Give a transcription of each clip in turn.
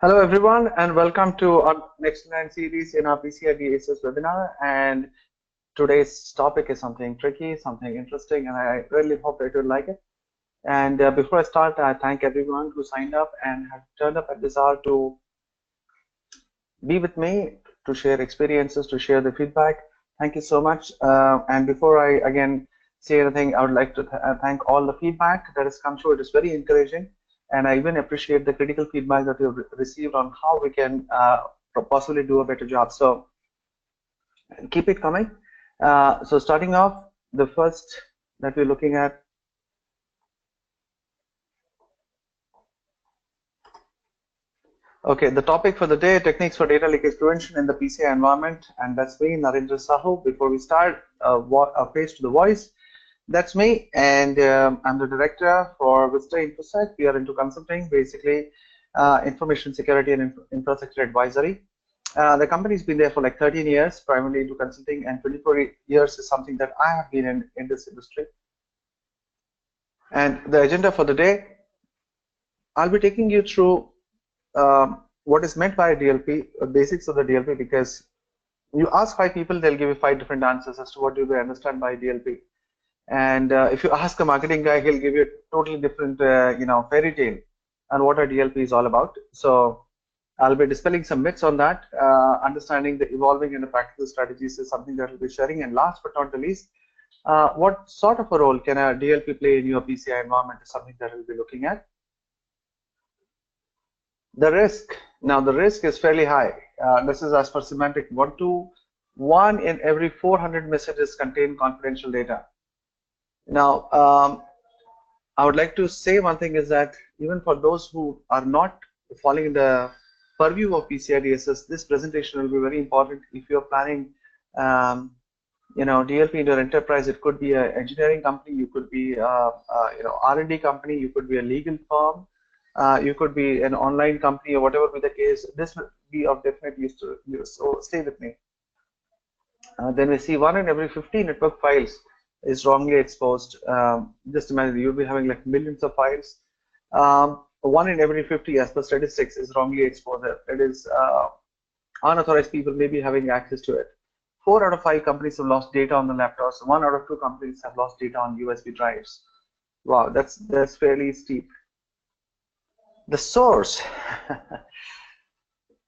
Hello everyone and welcome to our next line series in our PCI DSS webinar. And today's topic is something tricky, something interesting, and I really hope that you'll like it. And before I start, I thank everyone who signed up and have turned up at this hour to be with me, to share experiences, to share the feedback. Thank you so much. And before I again say anything, I would like to thank all the feedback that has come through. It is very encouraging. And I even appreciate the critical feedback that you've received on how we can possibly do a better job. So keep it coming. So starting off, the first that we're looking at. Okay, the topic for the day, techniques for data leakage prevention in the PCI environment. And that's me, Narendra Sahu. Before we start, a face to the voice. That's me, and I'm the director for Vista InfoSec. We are into consulting, basically information security and infrastructure advisory. The company's been there for like 13 years, primarily into consulting, and 24 years is something that I have been in this industry. And the agenda for the day, I'll be taking you through what is meant by DLP, basics of the DLP, because you ask 5 people, they'll give you 5 different answers as to what do they understand by DLP. And if you ask a marketing guy, he'll give you a totally different, fairy tale on what a DLP is all about. So I'll be dispelling some myths on that. Understanding the evolving and the practical strategies is something that we'll be sharing. And last but not the least, what sort of a role can a DLP play in your PCI environment is something that we'll be looking at. The risk. Now, the risk is fairly high. This is as per semantic. 1 in every 400 messages contain confidential data. Now, I would like to say one thing is that even for those who are not falling in the purview of PCI DSS, this presentation will be very important. If you're planning, DLP in your enterprise, it could be an engineering company, you could be R&D company, you could be a legal firm, you could be an online company, or whatever be the case. This will be of definite use to you. So stay with me. Then we see 1 in every 50 network files is wrongly exposed. Just imagine you'll be having like millions of files. 1 in every 50, as per statistics, is wrongly exposed. It is unauthorized people may be having access to it. 4 out of 5 companies have lost data on the laptops. 1 out of 2 companies have lost data on USB drives. Wow, that's fairly steep. The source.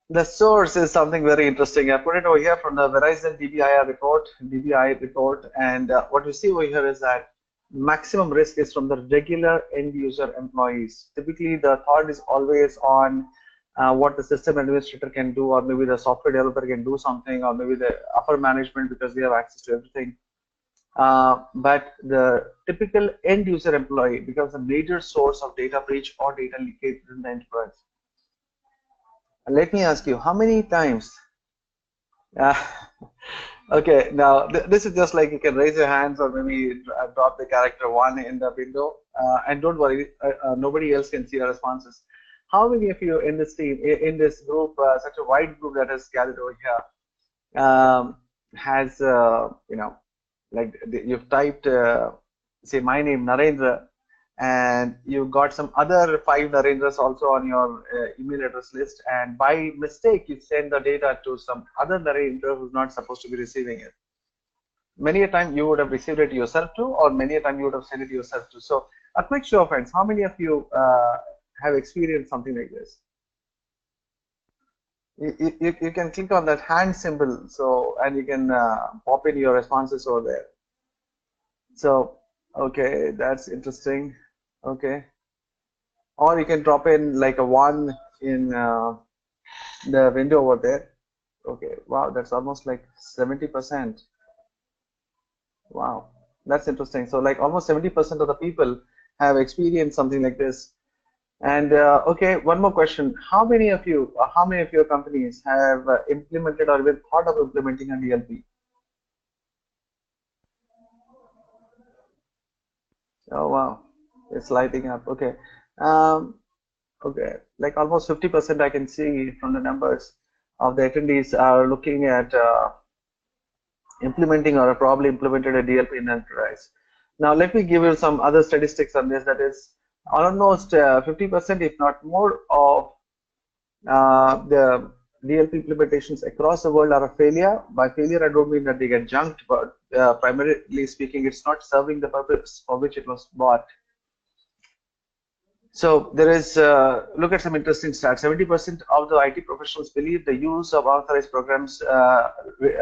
The source is something very interesting. I put it over here from the Verizon DBI report, and what you see over here is that maximum risk is from the regular end user employees. Typically, the thought is always on what the system administrator can do, or maybe the software developer can do something, or maybe the upper management because they have access to everything. But the typical end user employee becomes a major source of data breach or data leakage in the enterprise. Let me ask you, how many times? Okay, now this is just like you can raise your hands or maybe drop the character 1 in the window, and don't worry, nobody else can see your responses. How many of you in this team, in this group, such a wide group that has gathered over here, has you've typed, say my name Narendra, and you got some other 5 Narendras also on your email address list, and by mistake you send the data to some other Narendra who's not supposed to be receiving it. Many a time you would have received it yourself too, or many a time you would have sent it yourself too. So a quick show of hands, how many of you have experienced something like this? You can click on that hand symbol, and you can pop in your responses over there. So okay, that's interesting. Okay, or you can drop in like a 1 in the window over there. Okay, wow, that's almost like 70%. Wow, that's interesting. So like almost 70% of the people have experienced something like this. And okay, one more question: how many of your companies have implemented or even thought of implementing a DLP? Oh wow, it's lighting up. Okay, okay, like almost 50% I can see from the numbers of the attendees are looking at implementing or probably implemented a DLP in enterprise. Now let me give you some other statistics on this. That is almost 50%, if not more, of The DLP implementations across the world are a failure. By failure, I don't mean that they get junked, but primarily speaking, it's not serving the purpose for which it was bought. So there is, look at some interesting stats. 70% of the IT professionals believe the use of unauthorized programs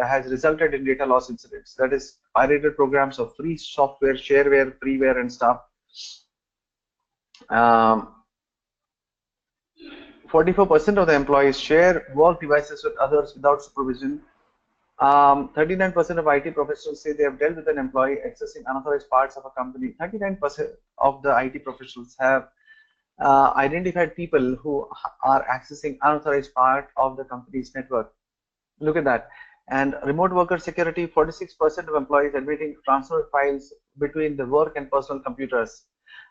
has resulted in data loss incidents. That is, pirated programs of free software, shareware, freeware, and stuff. 44% of the employees share work devices with others without supervision. 39% of IT professionals say they have dealt with an employee accessing unauthorized parts of a company. 39% of the IT professionals have identified people who are accessing unauthorized part of the company's network. Look at that. And remote worker security, 46% of employees admitting transfer files between the work and personal computers.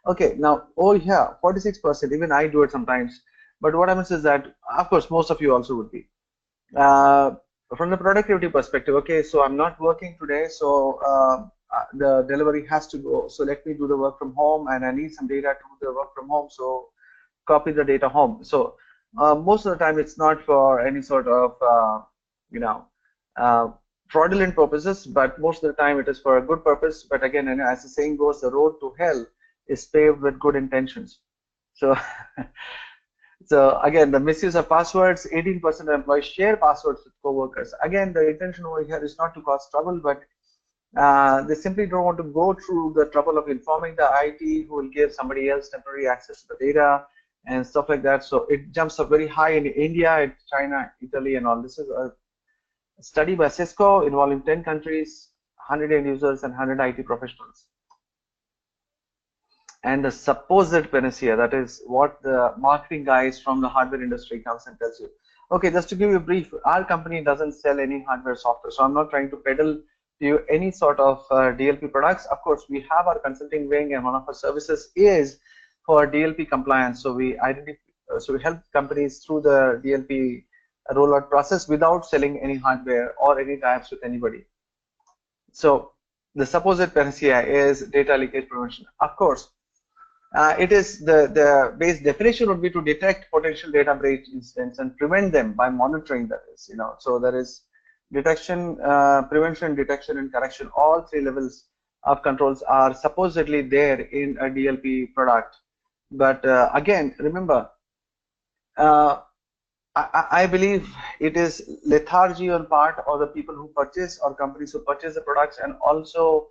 Okay, now, oh yeah, 46%, even I do it sometimes. But what happens is that, of course, most of you also would be. From the productivity perspective, okay, so I'm not working today, so the delivery has to go. So let me do the work from home, and I need some data to do the work from home. So copy the data home. So most of the time, it's not for any sort of fraudulent purposes, but most of the time it is for a good purpose. But again, as the saying goes, the road to hell is paved with good intentions. So. So again, the misuse of passwords, 18% of employees share passwords with coworkers. Again, the intention over here is not to cause trouble, but they simply don't want to go through the trouble of informing the IT who will give somebody else temporary access to the data and stuff like that. So it jumps up very high in India, China, Italy, and all. This is a study by Cisco involving 10 countries, 100 end users, and 100 IT professionals. And the supposed panacea, that is what the marketing guys from the hardware industry comes and tells you. Okay, just to give you a brief, our company doesn't sell any hardware software, so I'm not trying to peddle to you any sort of DLP products. Of course, we have our consulting wing, and one of our services is for DLP compliance. So we help companies through the DLP rollout process without selling any hardware or any types with anybody. So the supposed panacea is data leakage prevention. Of course, it is the base definition would be to detect potential data breach incidents and prevent them by monitoring that is, so there is detection, prevention, detection, and correction. All three levels of controls are supposedly there in a DLP product. But again, remember, I believe it is lethargy on part of the people who purchase or companies who purchase the products, and also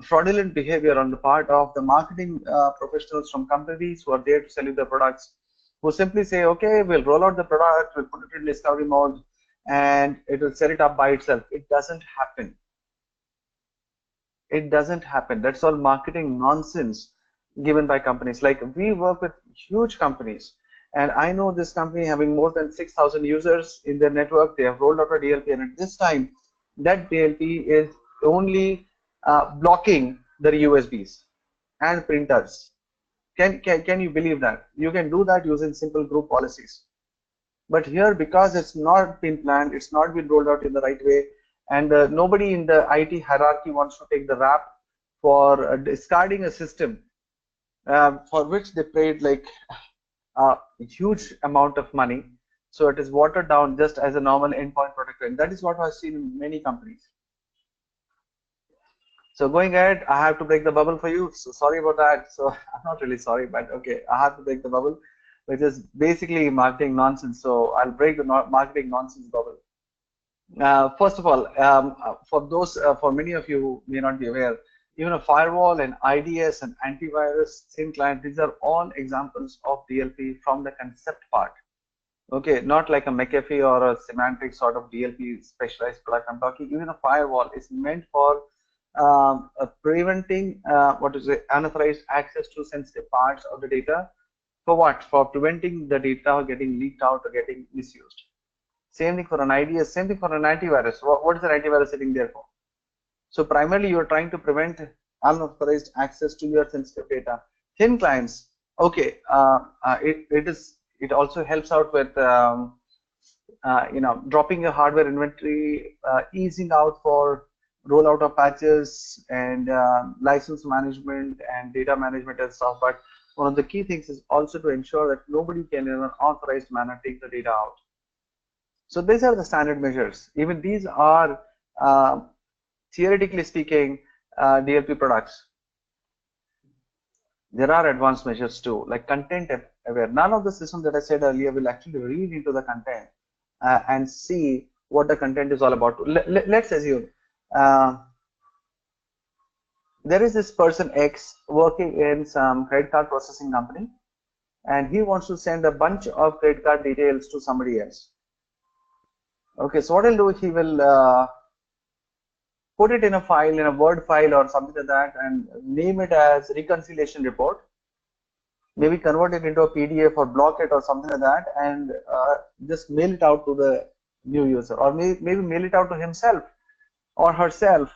fraudulent behavior on the part of the marketing professionals from companies who are there to sell you the products, who simply say, okay, we'll roll out the product, we'll put it in discovery mode, and it will set it up by itself. It doesn't happen. It doesn't happen. That's all marketing nonsense given by companies. Like, we work with huge companies, and I know this company having more than 6,000 users in their network. They have rolled out a DLP, and at this time, that DLP is only blocking the USBs and printers. Can you believe that? You can do that using simple group policies. But here, because it's not been planned, it's not been rolled out in the right way, and nobody in the IT hierarchy wants to take the rap for discarding a system for which they paid like a huge amount of money. So it is watered down just as a normal endpoint protector, and that is what I've seen in many companies. So going ahead, I have to break the bubble for you. So sorry about that. So I'm not really sorry, but okay, I have to break the bubble, which is basically marketing nonsense. So I'll break the marketing nonsense bubble. First of all, for many of you who may not be aware, even a firewall and IDS and antivirus, thin client, these are all examples of DLP from the concept part. Okay, not like a McAfee or a semantic sort of DLP specialized product. I'm talking even a firewall is meant for preventing unauthorized access to sensitive parts of the data. For what? For preventing the data getting leaked out or getting misused. Same thing for an IDS, same thing for an antivirus. What is an antivirus sitting there for? So primarily you are trying to prevent unauthorized access to your sensitive data. Thin clients, okay, it also helps out with dropping your hardware inventory, easing out for rollout of patches and license management and data management and stuff. But one of the key things is also to ensure that nobody can in an unauthorized manner take the data out. So these are the standard measures. Even these are theoretically speaking DLP products. There are advanced measures too, like content aware. None of the systems that I said earlier will actually read into the content and see what the content is all about. Let's assume there is this person X working in some credit card processing company, and he wants to send a bunch of credit card details to somebody else. Okay, so what he'll do, he will put it in a file, in a Word file or something like that, and name it as reconciliation report. Maybe convert it into a PDF or block it or something like that, and just mail it out to the new user, or maybe mail it out to himself or herself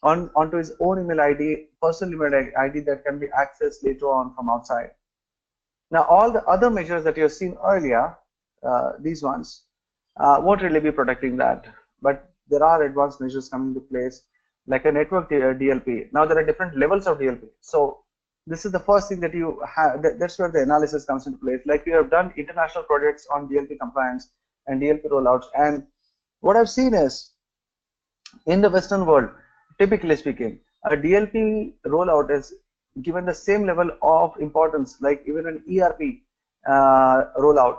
onto his own email ID, personal email ID that can be accessed later on from outside. Now, all the other measures that you've seen earlier, these ones, won't really be protecting that. But there are advanced measures coming into place, like a network DLP. Now, there are different levels of DLP. So this is the first thing that you have. That's where the analysis comes into place. Like we have done international projects on DLP compliance and DLP rollouts. And what I've seen is, in the Western world, typically speaking, a DLP rollout is given the same level of importance like even an ERP rollout.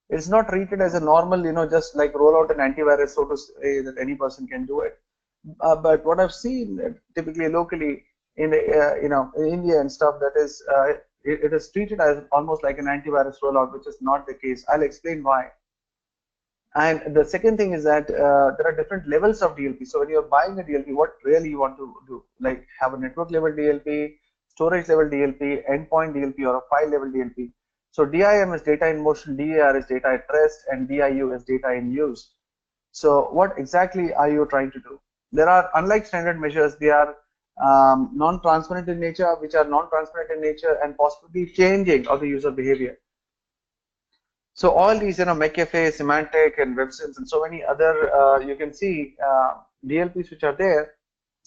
It's not treated as a normal, just like roll out an antivirus, so to say, that any person can do it. But what I've seen typically locally in in India and stuff, that is it is treated as almost like an antivirus rollout, which is not the case. I'll explain why. And the second thing is that there are different levels of DLP. So when you're buying a DLP, what really you want to do, like have a network level DLP, storage level DLP, endpoint DLP, or a file level DLP. So DIM is data in motion, DAR is data at rest, and DIU is data in use. So what exactly are you trying to do? There are, unlike standard measures, they are non-transparent in nature, which are non-transparent in nature and possibly changing of the user behavior. So all these, McAfee, Symantec, and WebSense, and so many other, you can see DLPs which are there.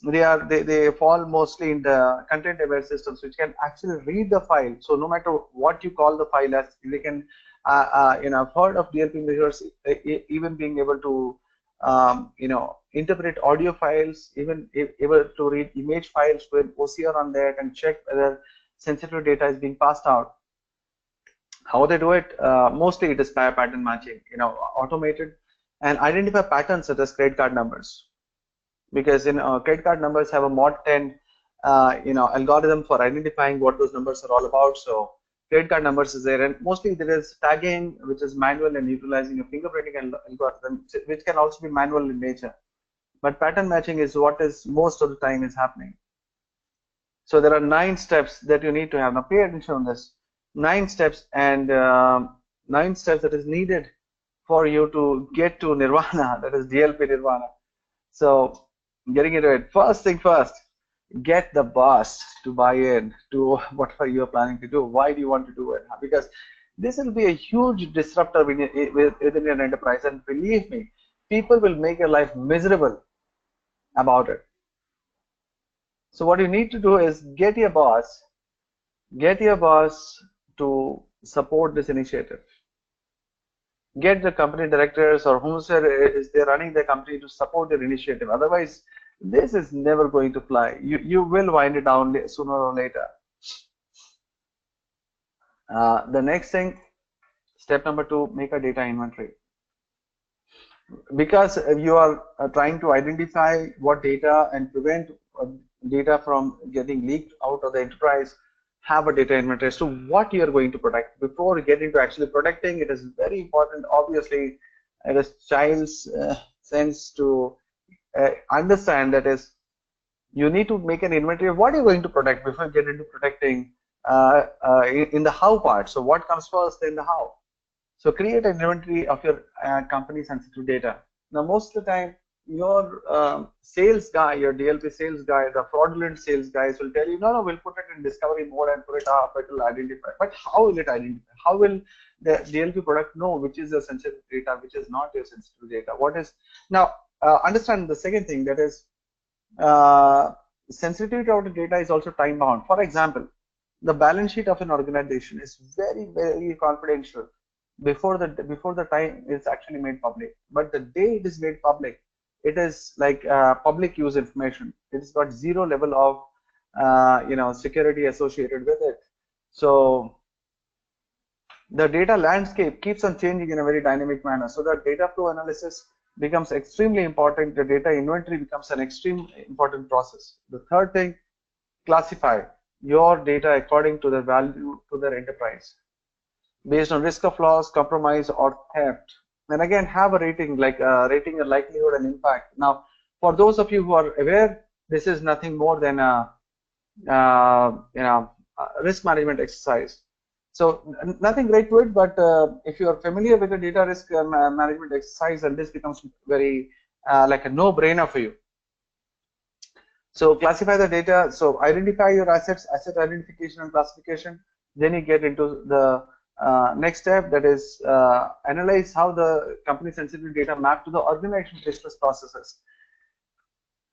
They fall mostly in the content aware systems, which can actually read the file. So no matter what you call the file as, they can, I've heard of DLP measures even being able to, interpret audio files, even able to read image files with OCR on that and check whether sensitive data is being passed out. How they do it? Mostly it is pattern matching, automated, and identify patterns such as credit card numbers. Because credit card numbers have a mod 10 algorithm for identifying what those numbers are all about. So credit card numbers is there, and mostly there is tagging, which is manual and utilizing a fingerprinting algorithm, which can also be manual in nature. But pattern matching is what is most of the time is happening. So there are 9 steps that you need to have. Now pay attention on this. 9 steps, and 9 steps that is needed for you to get to nirvana, that is DLP nirvana. So getting into it, first thing first, get the boss to buy in to whatever you're planning to do. Why do you want to do it? Because this will be a huge disruptor within your enterprise, and believe me, people will make your life miserable about it. So what you need to do is get your boss to support this initiative. Get the company directors or whomever is there running the company to support your initiative. Otherwise, this is never going to fly. You will wind it down sooner or later. The next thing, step number 2, make a data inventory. Because you are trying to identify what data and prevent data from getting leaked out of the enterprise, have a data inventory as to what you are going to protect. Before getting to actually protecting, it is very important, obviously, it is child's sense to understand that is, you need to make an inventory of what you're going to protect before you get into protecting in the how part. So what comes first, then the how. So create an inventory of your company sensitive data. Now, most of the time, your sales guy, your DLP sales guy, the fraudulent sales guys will tell you, no, we'll put it in discovery mode and put it up, it will identify. But how will it identify? How will the DLP product know which is your sensitive data, which is not your sensitive data? What is now? Understand the second thing, that is sensitivity of the data is also time bound. For example, the balance sheet of an organization is very, very confidential before the time it's actually made public. But the day it is made public, it is like public use information. It's got zero level of security associated with it. So the data landscape keeps on changing in a very dynamic manner. So that data flow analysis becomes extremely important. The data inventory becomes an extremely important process. The third thing, classify your data according to the value to their enterprise based on risk of loss, compromise, or theft. And again, have a rating, like rating a likelihood and impact. Now, for those of you who are aware, this is nothing more than a risk management exercise. So nothing great to it, but if you are familiar with the data risk management exercise, and this becomes very like a no-brainer for you. So classify the data. So identify your assets, asset identification and classification. Then you get into the next step, that is analyze how the company sensitive data map to the organization business processes.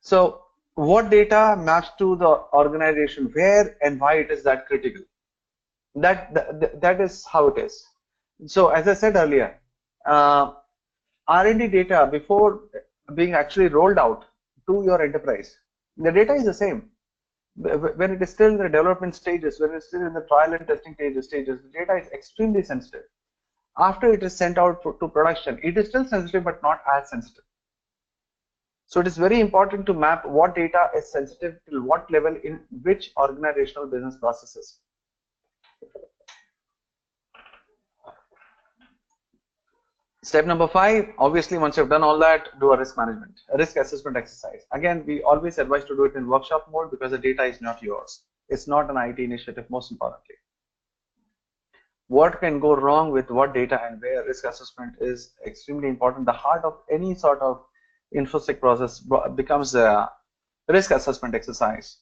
So what data maps to the organization, where and why it is that critical. That is how it is. So as I said earlier, R&D data before being actually rolled out to your enterprise, the data is the same. When it is still in the development stages, when it's still in the trial and testing stages, the data is extremely sensitive. After it is sent out to production, it is still sensitive, but not as sensitive. So it is very important to map what data is sensitive to what level in which organizational business processes. Step number 5, obviously, once you've done all that, do a risk management, a risk assessment exercise. Again, we always advise to do it in workshop mode because the data is not yours. It's not an IT initiative, most importantly. What can go wrong with what data and where? Risk assessment is extremely important. The heart of any sort of infosec process becomes a risk assessment exercise.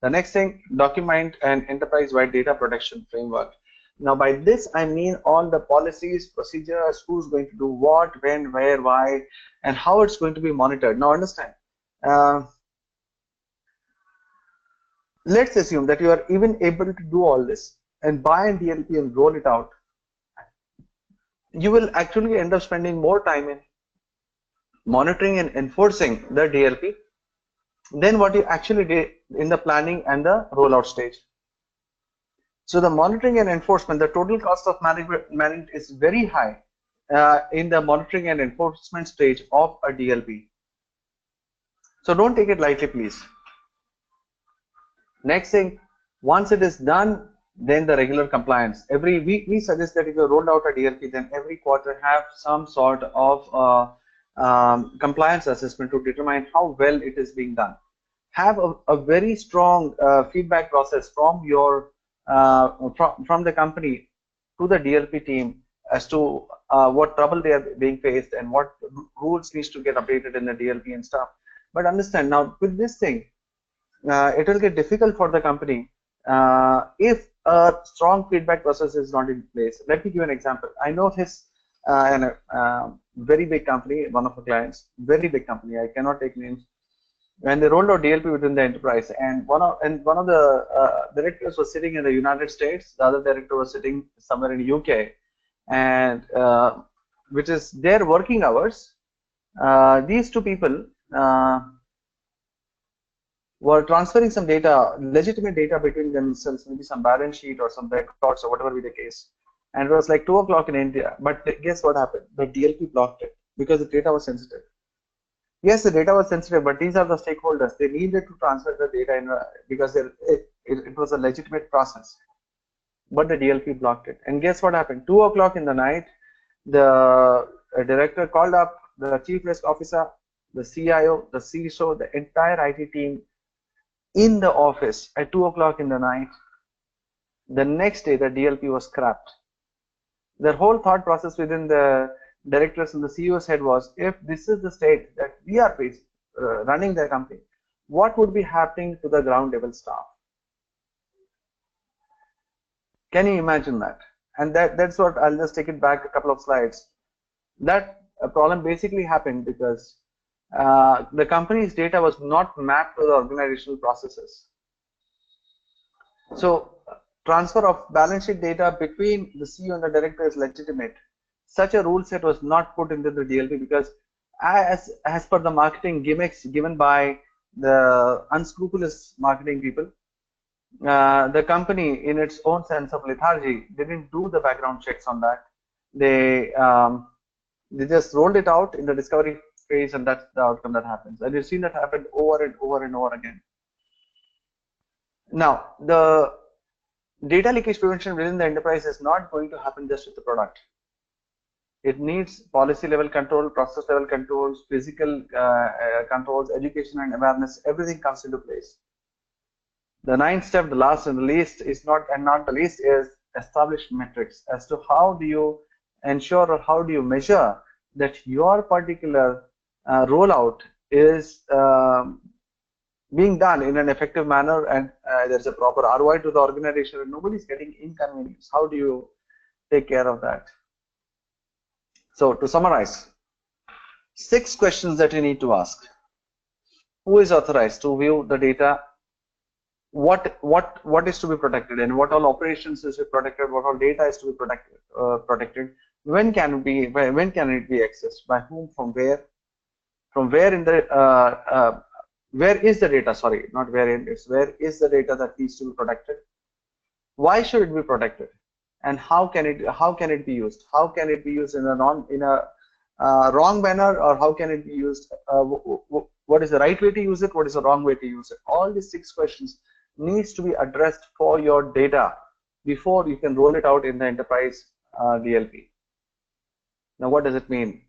The next thing, document an enterprise-wide data protection framework. Now, by this, I mean all the policies, procedures, who's going to do what, when, where, why, and how it's going to be monitored. Now, understand, let's assume that you are even able to do all this and buy a DLP and roll it out. You will actually end up spending more time in monitoring and enforcing the DLP than what you actually did in the planning and the rollout stage. So the monitoring and enforcement, the total cost of management is very high in the monitoring and enforcement stage of a DLP. So don't take it lightly, please. Next thing, once it is done, then the regular compliance. Every week, we suggest that if you rolled out a DLP, then every quarter have some sort of compliance assessment to determine how well it is being done. Have a very strong feedback process from your from the company to the DLP team as to what trouble they are being faced and what rules needs to get updated in the DLP and stuff. But understand, now with this thing, it will get difficult for the company if a strong feedback process is not in place. Let me give an example. I know this very big company, one of our clients, very big company, I cannot take names. When they rolled out DLP within the enterprise, and one of the directors was sitting in the United States, the other director was sitting somewhere in UK, and which is their working hours. These two people were transferring some data, legitimate data between themselves, maybe some balance sheet or some records or whatever be the case. And it was like 2 o'clock in India. But guess what happened? The DLP blocked it because the data was sensitive. Yes, the data was sensitive, but these are the stakeholders. They needed to transfer the data in, because it was a legitimate process. But the DLP blocked it. And guess what happened? 2 o'clock in the night, the director called up the chief risk officer, the CIO, the CISO, the entire IT team in the office at 2 o'clock in the night. The next day, the DLP was scrapped. Their whole thought process within the directors and the CEO's head was, if this is the state that we are facing, running the company, what would be happening to the ground level staff? Can you imagine that? And that's what, I'll just take it back a couple of slides. That problem basically happened because the company's data was not mapped to the organizational processes. So Transfer of balance sheet data between the CEO and the director is legitimate. Such a rule set was not put into the DLP because as per the marketing gimmicks given by the unscrupulous marketing people, the company, in its own sense of lethargy, didn't do the background checks on that. They just rolled it out in the discovery phase, and that's the outcome that happens. And you've seen that happen over and over and over again. Now, the data leakage prevention within the enterprise is not going to happen just with the product. It needs policy level control, process level controls, physical controls, education and awareness. Everything comes into place. The ninth step, the last and the least, is not the least, is establish metrics as to how do you ensure or how do you measure that your particular rollout is being done in an effective manner, and there's a proper ROI to the organization and nobody's getting inconvenienced. How do you take care of that? So to summarize, 6 questions that you need to ask. Who is authorized to view the data? What is to be protected, and what all operations is to be protected? What all data is to be protected? When can it be accessed? By whom? From where? From where in the where is the data? Sorry, not where it is. Where is the data that needs to be protected? Why should it be protected? And how can it be used? How can it be used in a wrong manner, or how can it be used? What is the right way to use it? What is the wrong way to use it? All these 6 questions needs to be addressed for your data before you can roll it out in the enterprise DLP. Now, what does it mean?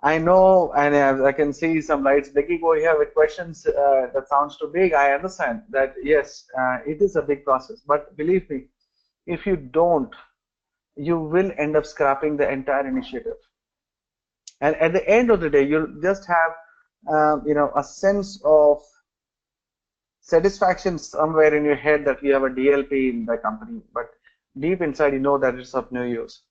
I know, and I can see some lights blinking over here with questions. That sounds too big. I understand that, yes, it is a big process, but believe me, if you don't, you will end up scrapping the entire initiative. And at the end of the day, you'll just have a sense of satisfaction somewhere in your head that you have a DLP in the company, but deep inside you know that it's of no use.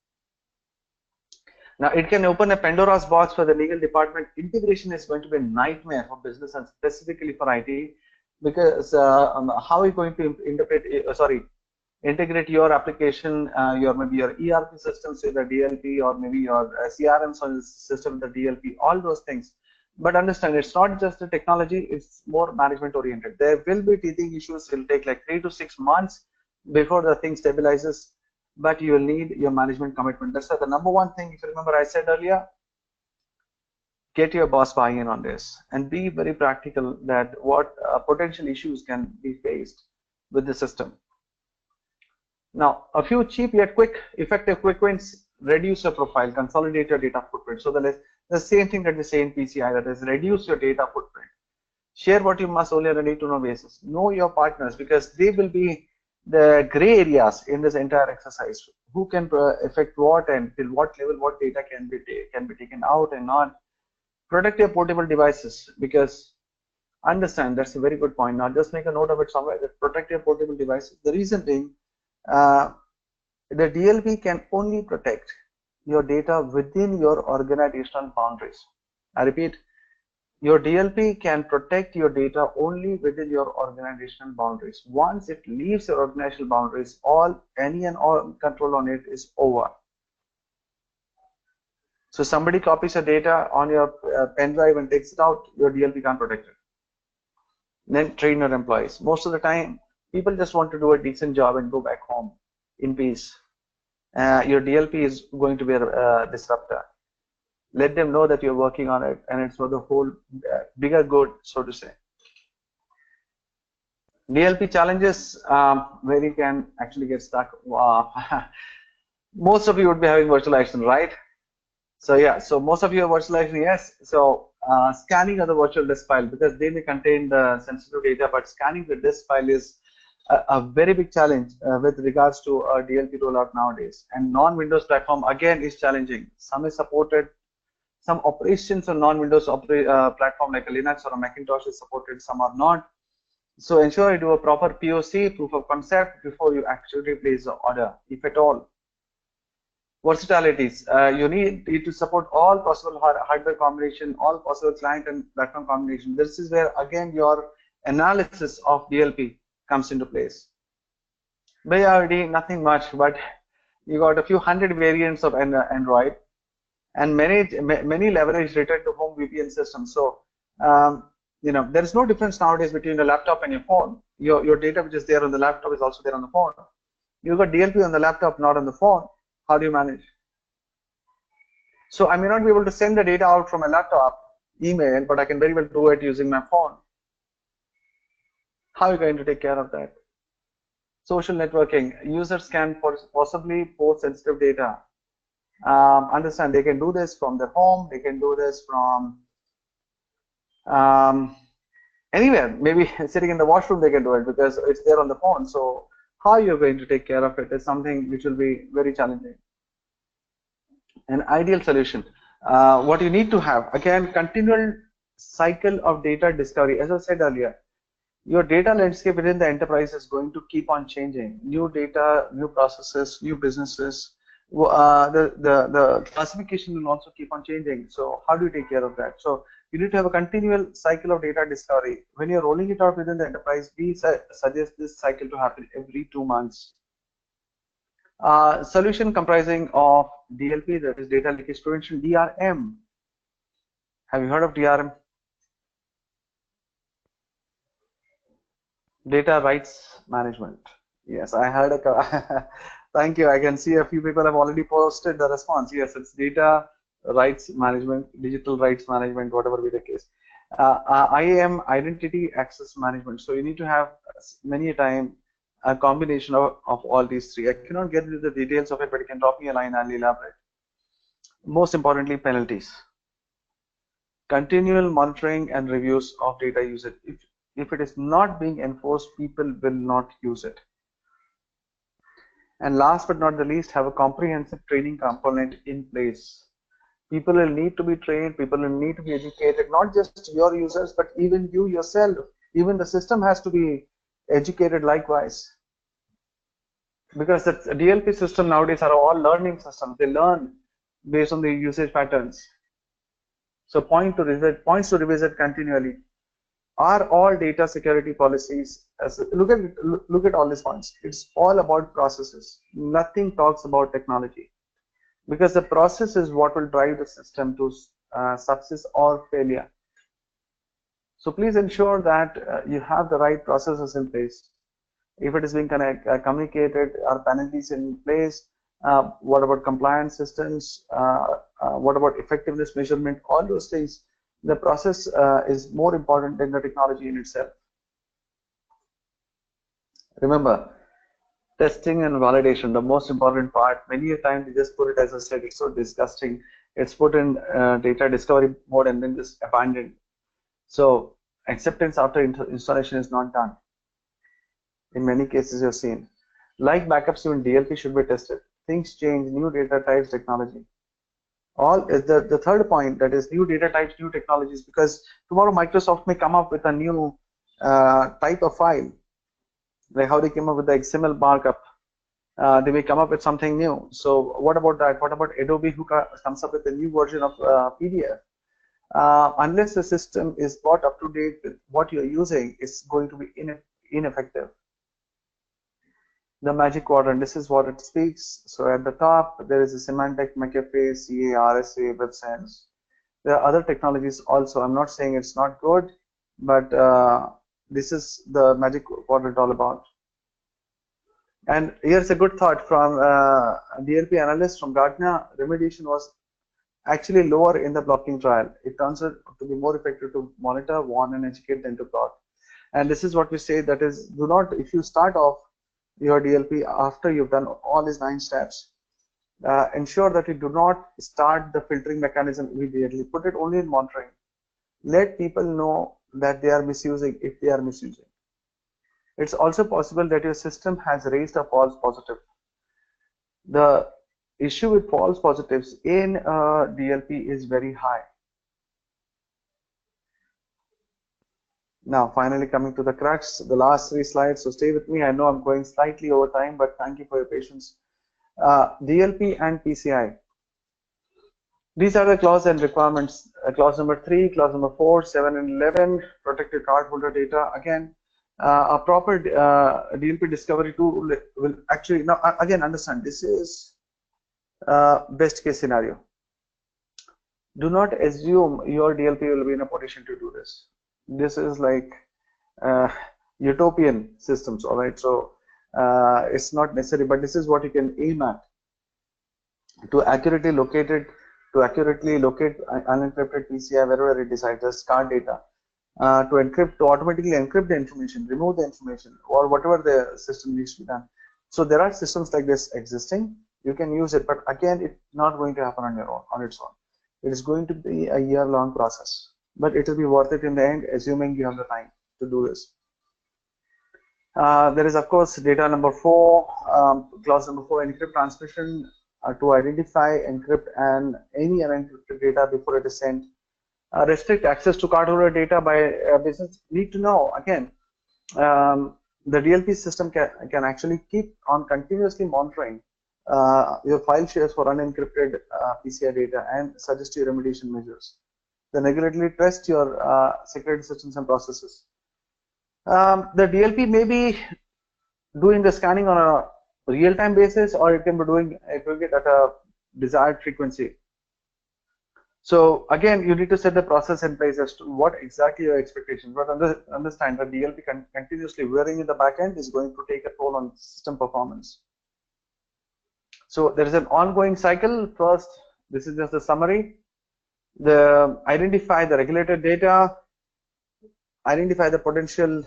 Now, it can open a Pandora's box for the legal department. Integration is going to be a nightmare for business and specifically for IT, because how are you going to integrate your application, maybe your ERP systems with the DLP, or maybe your CRM system with the DLP, all those things. But understand, it's not just the technology, it's more management oriented. There will be teething issues. It will take like 3 to 6 months before the thing stabilizes, but you will need your management commitment. That's why the number one thing, if you remember I said earlier, get your boss buy-in on this and be very practical that what potential issues can be faced with the system. Now, a few cheap yet effective quick wins: reduce your profile, consolidate your data footprint. So the same thing that we say in PCI, that is reduce your data footprint. Share what you must only on a need-to-know basis. Know your partners, because they will be the gray areas in this entire exercise. Who can affect what, and till what level what data can be taken out and not. Protect your portable devices, because understand, that's a very good point. Now just make a note of it somewhere, that protect your portable devices. The reason being, the DLP can only protect your data within your organizational boundaries. I repeat, your DLP can protect your data only within your organizational boundaries. Once it leaves your organizational boundaries, any and all control on it is over. So somebody copies your data on your pen drive and takes it out, your DLP can't protect it. Then train your employees. Most of the time, people just want to do a decent job and go back home in peace. Your DLP is going to be a disruptor. Let them know that you're working on it, and it's for the whole bigger good, so to say. DLP challenges, where you can actually get stuck. Most of you would be having virtualization, right? So yeah, so most of you are virtualization, yes. So scanning of the virtual disk file, because they may contain the sensitive data, but scanning the disk file is a very big challenge with regards to a DLP rollout nowadays. And non-Windows platform again is challenging. Some is supported, some operations on non-Windows platform like a Linux or a Macintosh is supported, some are not. So ensure you do a proper POC, proof of concept, before you actually place the order, if at all. Versatilities, you need to support all possible hardware combination, all possible client and platform combination. This is where again your analysis of DLP comes into place. BIRD, nothing much, but you got a few hundred variants of Android, and many leverage return to home VPN systems. So there is no difference nowadays between a laptop and your phone. Your data which is there on the laptop is also there on the phone. You got DLP on the laptop, not on the phone. How do you manage? So I may not be able to send the data out from a laptop email, but I can very well do it using my phone. How are you going to take care of that? Social networking. Users can possibly post sensitive data. Understand, they can do this from their home, they can do this from anywhere. Maybe sitting in the washroom they can do it because it's there on the phone. So how you're going to take care of it is something which will be very challenging. An ideal solution. What you need to have, again, continual cycle of data discovery. As I said earlier, your data landscape within the enterprise is going to keep on changing. New data, new processes, new businesses. The classification will also keep on changing. So how do you take care of that? So you need to have a continual cycle of data discovery. When you're rolling it out within the enterprise, we suggest this cycle to happen every 2 months. Solution comprising of DLP, that is data leakage prevention, DRM. Have you heard of DRM? Data rights management. Yes, I heard a thank you. I can see a few people have already posted the response. Yes, it's data rights management, digital rights management, whatever be the case. IAM, identity access management. So you need to have many a time a combination of all these three. I cannot get into the details of it, but you can drop me a line, I'll elaborate. Most importantly, penalties. Continual monitoring and reviews of data usage. If it is not being enforced, people will not use it. And last but not the least, have a comprehensive training component in place. People will need to be trained, people will need to be educated, not just your users, but even you yourself. Even the system has to be educated likewise. Because the DLP system nowadays are all learning systems. They learn based on the usage patterns. So points to revisit continually. Are all data security policies, look at all these points. It's all about processes. Nothing talks about technology, because the process is what will drive the system to success or failure. So please ensure that you have the right processes in place. If it is being communicated, are penalties in place? What about compliance systems? What about effectiveness measurement? All those things. The process is more important than the technology in itself. Remember, testing and validation, the most important part. Many a time they just put it, as I said, it's so disgusting. It's put in data discovery mode and then just abandoned. So acceptance after installation is not done. In many cases you've seen. Like backups, even DLP should be tested. Things change, new data types, technology. All is the third point, that is new data types, new technologies, because tomorrow Microsoft may come up with a new type of file, like how they came up with the XML markup. They may come up with something new. So what about that? What about Adobe, who comes up with a new version of PDF? Unless the system is brought up to date with what you're using, it's going to be ineffective. The magic quadrant, this is what it speaks. So at the top, there is a semantic, McAfee, CA, RSA, WebSense. There are other technologies also. I'm not saying it's not good, but this is the magic quadrant all about. And here's a good thought from a DLP analyst from Gartner. Remediation was actually lower in the blocking trial. It turns out to be more effective to monitor, warn, and educate than to block. And this is what we say, that is, do not, if you start off your DLP after you've done all these 9 steps, ensure that you do not start the filtering mechanism immediately. Put it only in monitoring. Let people know that they are misusing, if they are misusing. It's also possible that your system has raised a false positive. The issue with false positives in DLP is very high. Now, finally coming to the crux, the last 3 slides. So stay with me. I know I'm going slightly over time, but thank you for your patience. DLP and PCI. These are the clause and requirements. Clause number 3, clause number 4, 7, and 11. Protect your cardholder data. Again, A proper DLP discovery tool will actually, now again, understand this is best case scenario. Do not assume your DLP will be in a position to do this. This is like utopian systems, all right? So it's not necessary, but this is what you can aim at to accurately locate it, to accurately locate unencrypted PCI wherever it is, either card data, to encrypt, to automatically encrypt the information, remove the information, or whatever the system needs to be done. So there are systems like this existing. You can use it, but again, it's not going to happen on your own, on its own. It is going to be a year-long process, but it will be worth it in the end, assuming you have the time to do this. There is, of course, data number 4, clause number 4, encrypt transmission to identify, encrypt, and any unencrypted data before it is sent. Restrict access to cardholder data by business. Need to know, again, the DLP system can actually keep on continuously monitoring your file shares for unencrypted PCI data and suggest your remediation measures. Then regularly test your security systems and processes. The DLP may be doing the scanning on a real-time basis, or it can be doing aggregate at a desired frequency. So again, you need to set the process in place as to what exactly your expectations. But understand that DLP continuously varying in the backend is going to take a toll on system performance. So there is an ongoing cycle. First, this is just a summary. Identify the regulated data, identify the potential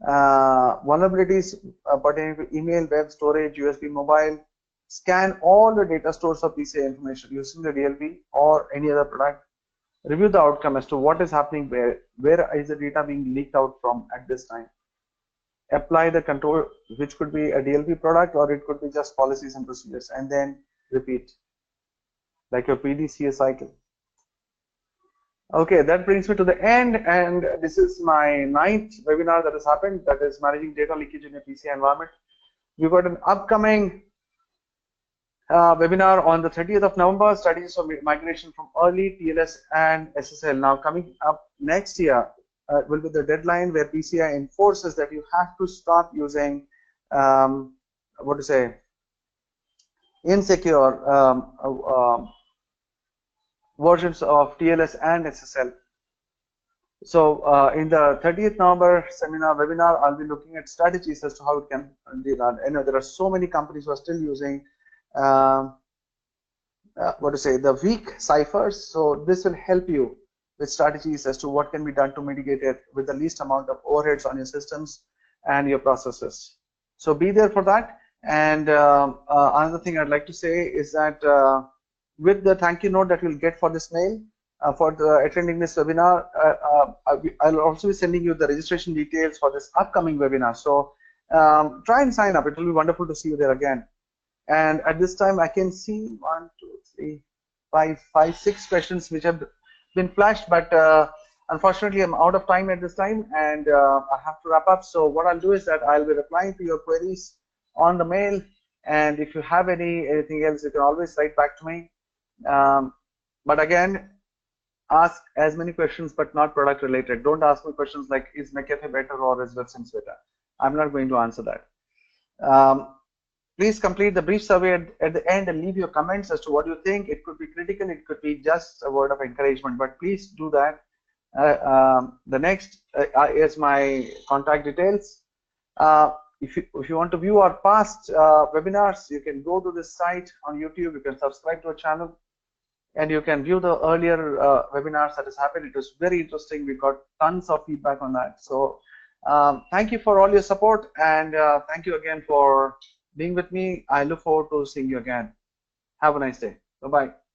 vulnerabilities pertaining to email, web storage, USB mobile, scan all the data stores of PCI information using the DLP or any other product, review the outcome as to what is happening, where is the data being leaked out from at this time, apply the control, which could be a DLP product or it could be just policies and procedures, and then repeat like your PDCA cycle. Okay, that brings me to the end, and this is my 9th webinar that has happened, that is managing data leakage in a PCI environment. We've got an upcoming webinar on the 30th of November, strategies for migration from early TLS and SSL. Now coming up next year will be the deadline where PCI enforces that you have to stop using insecure versions of TLS and SSL. So in the 30th November webinar, I'll be looking at strategies as to how it can be done. I know there are so many companies who are still using the weak ciphers. So this will help you with strategies as to what can be done to mitigate it with the least amount of overheads on your systems and your processes. So be there for that. And another thing I'd like to say is that with the thank you note that you'll get for this mail, for attending this webinar, I'll also be sending you the registration details for this upcoming webinar. So try and sign up. It will be wonderful to see you there again. And at this time, I can see 1, 2, 3, 4, 5, 6 questions which have been flashed, but unfortunately, I'm out of time at this time, and I have to wrap up. So what I'll do is that I'll be replying to your queries on the mail, and if you have anything else, you can always write back to me. But again, ask as many questions, but not product related. Don't ask me questions like, is McAfee better or is WebSense better? I'm not going to answer that. Please complete the brief survey at the end and leave your comments as to what you think. It could be critical, it could be just a word of encouragement, but please do that. The next is my contact details. If you want to view our past webinars, you can go to this site on YouTube, you can subscribe to our channel, and you can view the earlier webinars that has happened. It was very interesting. We got tons of feedback on that. So thank you for all your support, and thank you again for being with me. I look forward to seeing you again. Have a nice day. Bye-bye.